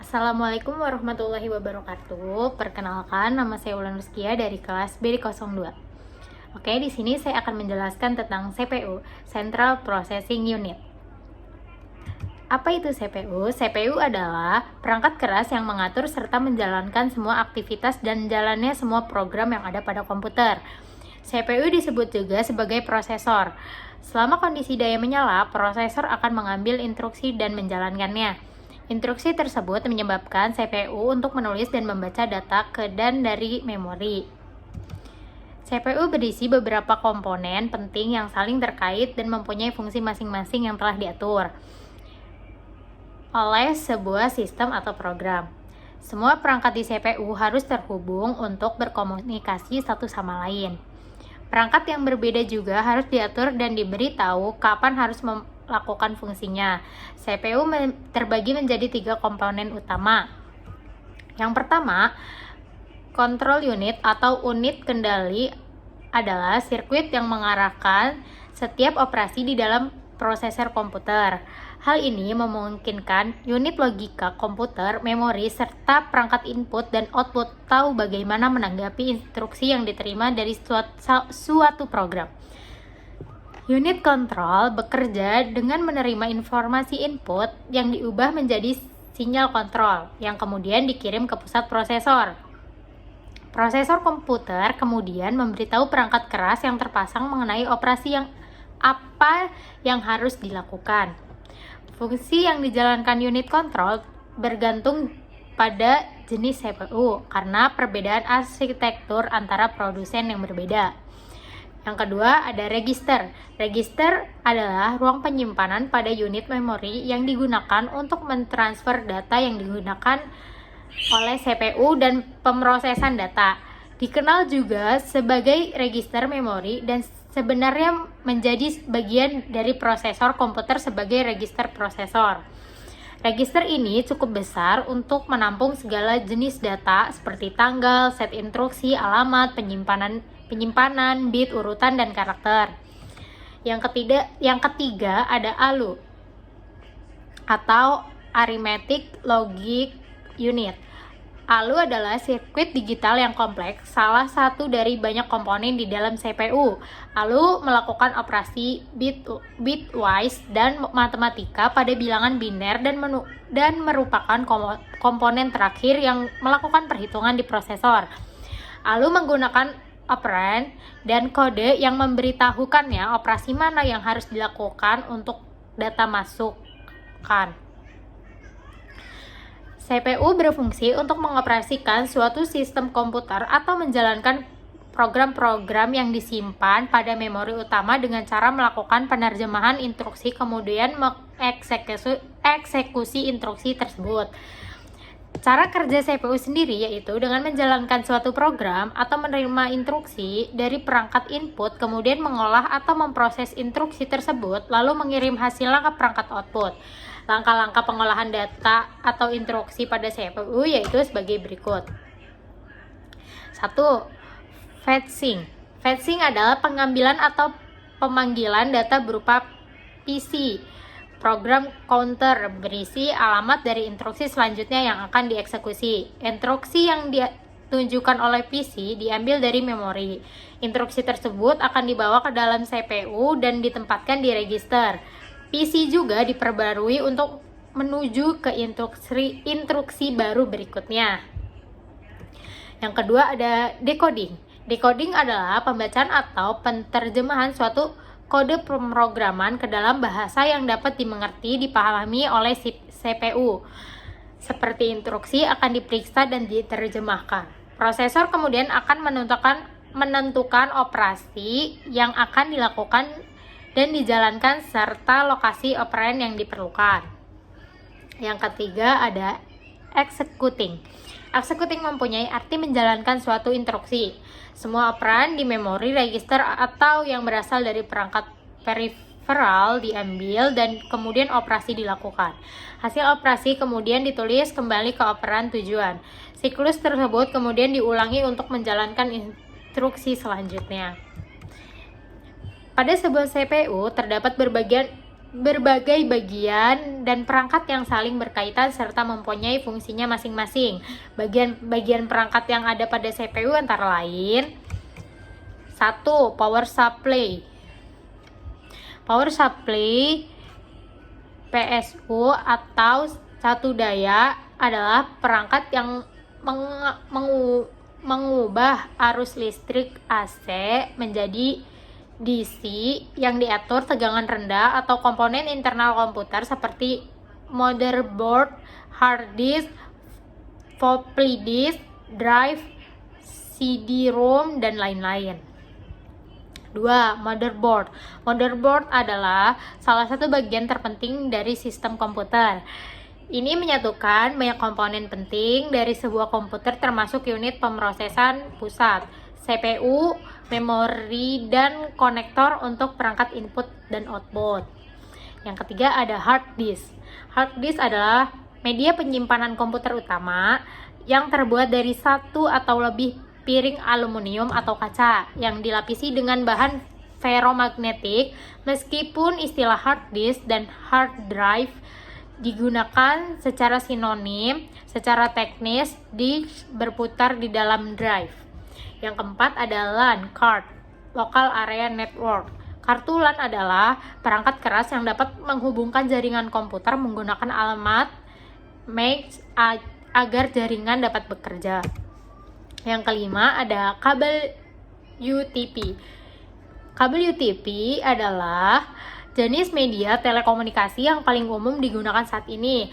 Assalamualaikum warahmatullahi wabarakatuh. Perkenalkan, nama saya Wulan Ruskia dari kelas B02. Oke, di sini saya akan menjelaskan tentang CPU, Central Processing Unit. Apa itu CPU? CPU adalah perangkat keras yang mengatur serta menjalankan semua aktivitas dan jalannya semua program yang ada pada komputer. CPU disebut juga sebagai prosesor. Selama kondisi daya menyala, prosesor akan mengambil instruksi dan menjalankannya. Instruksi tersebut menyebabkan CPU untuk menulis dan membaca data ke dan dari memori. CPU berisi beberapa komponen penting yang saling terkait dan mempunyai fungsi masing-masing yang telah diatur oleh sebuah sistem atau program. Semua perangkat di CPU harus terhubung untuk berkomunikasi satu sama lain. Perangkat yang berbeda juga harus diatur dan diberitahu kapan harus melakukan fungsinya. CPU terbagi menjadi 3 komponen utama. Yang pertama, control unit atau unit kendali adalah sirkuit yang mengarahkan setiap operasi di dalam prosesor komputer. Hal ini memungkinkan unit logika komputer, memori, serta perangkat input dan output tahu bagaimana menanggapi instruksi yang diterima dari suatu program. Unit kontrol bekerja dengan menerima informasi input yang diubah menjadi sinyal kontrol yang kemudian dikirim ke pusat prosesor. Prosesor komputer kemudian memberitahu perangkat keras yang terpasang mengenai operasi apa yang harus dilakukan. Fungsi yang dijalankan unit kontrol bergantung pada jenis CPU karena perbedaan arsitektur antara produsen yang berbeda. Yang kedua ada register. Register adalah ruang penyimpanan pada unit memori yang digunakan untuk mentransfer data yang digunakan oleh CPU dan pemrosesan data. Dikenal juga sebagai register memori dan sebenarnya menjadi bagian dari prosesor komputer sebagai register prosesor. Register ini cukup besar untuk menampung segala jenis data seperti tanggal, set instruksi, alamat, penyimpanan, bit, urutan, dan karakter. Yang ketiga ada ALU atau Arithmetic Logic Unit. ALU adalah sirkuit digital yang kompleks, salah satu dari banyak komponen di dalam CPU. ALU melakukan operasi bitwise dan matematika pada bilangan biner dan merupakan komponen terakhir yang melakukan perhitungan di prosesor. ALU menggunakan operand dan kode yang memberitahukannya operasi mana yang harus dilakukan untuk data masukkan. CPU berfungsi untuk mengoperasikan suatu sistem komputer atau menjalankan program-program yang disimpan pada memori utama dengan cara melakukan penerjemahan instruksi kemudian mengeksekusi instruksi tersebut. Cara kerja CPU sendiri yaitu dengan menjalankan suatu program atau menerima instruksi dari perangkat input kemudian mengolah atau memproses instruksi tersebut lalu mengirim hasilnya ke perangkat output. Langkah-langkah pengolahan data atau instruksi pada CPU yaitu sebagai berikut. 1. Fetching. Fetching adalah pengambilan atau pemanggilan data berupa PC, program counter berisi alamat dari instruksi selanjutnya yang akan dieksekusi. Instruksi yang ditunjukkan oleh PC diambil dari memori. Instruksi tersebut akan dibawa ke dalam CPU dan ditempatkan di register. PC juga diperbarui untuk menuju ke instruksi baru berikutnya. Yang kedua ada decoding. Decoding adalah pembacaan atau penerjemahan suatu kode pemrograman ke dalam bahasa yang dapat dimengerti, dipahami oleh CPU. Seperti instruksi akan diperiksa dan diterjemahkan. Prosesor kemudian akan menentukan operasi yang akan dilakukan dan dijalankan serta lokasi operand yang diperlukan. Yang ketiga ada executing. Executing mempunyai arti menjalankan suatu instruksi. Semua operand di memori, register, atau yang berasal dari perangkat peripheral diambil dan kemudian operasi dilakukan. Hasil operasi kemudian ditulis kembali ke operand tujuan. Siklus tersebut kemudian diulangi untuk menjalankan instruksi selanjutnya. Pada sebuah CPU terdapat berbagai bagian dan perangkat yang saling berkaitan serta mempunyai fungsinya masing-masing. Bagian-bagian perangkat yang ada pada CPU antara lain: 1. Power supply. Power supply PSU atau satu daya adalah perangkat yang mengubah arus listrik AC menjadi DC yang diatur tegangan rendah atau komponen internal komputer seperti motherboard, hard disk, floppy disk, drive, CD-ROM, dan lain-lain. 2. Motherboard. Motherboard adalah salah satu bagian terpenting dari sistem komputer. Ini menyatukan banyak komponen penting dari sebuah komputer termasuk unit pemrosesan pusat, CPU, memori, dan konektor untuk perangkat input dan output. Yang ketiga ada hard disk. Hard disk adalah media penyimpanan komputer utama yang terbuat dari satu atau lebih piring aluminium atau kaca yang dilapisi dengan bahan ferromagnetik. Meskipun istilah hard disk dan hard drive digunakan secara sinonim, secara teknis disk berputar di dalam drive. Yang keempat ada LAN card, Local Area Network. Kartu LAN adalah perangkat keras yang dapat menghubungkan jaringan komputer menggunakan alamat MAC agar jaringan dapat bekerja. Yang kelima ada kabel UTP. Kabel UTP adalah jenis media telekomunikasi yang paling umum digunakan saat ini.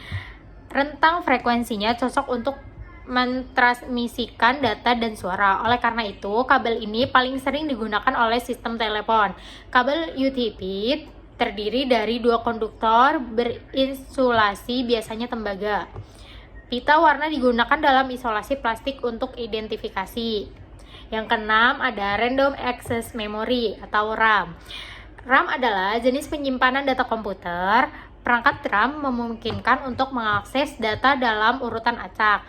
Rentang frekuensinya cocok untuk mentransmisikan data dan suara. Oleh karena itu, kabel ini paling sering digunakan oleh sistem telepon. Kabel UTP terdiri dari dua konduktor berinsulasi, biasanya tembaga. Pita warna digunakan dalam isolasi plastik untuk identifikasi. Yang keenam ada Random Access Memory atau RAM. RAM adalah jenis penyimpanan data komputer. Perangkat RAM memungkinkan untuk mengakses data dalam urutan acak,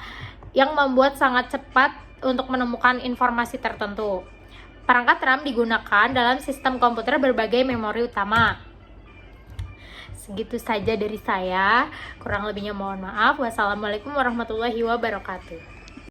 yang membuat sangat cepat untuk menemukan informasi tertentu. Perangkat RAM digunakan dalam sistem komputer berbagai memori utama. Segitu saja dari saya, kurang lebihnya mohon maaf. Wassalamualaikum warahmatullahi wabarakatuh.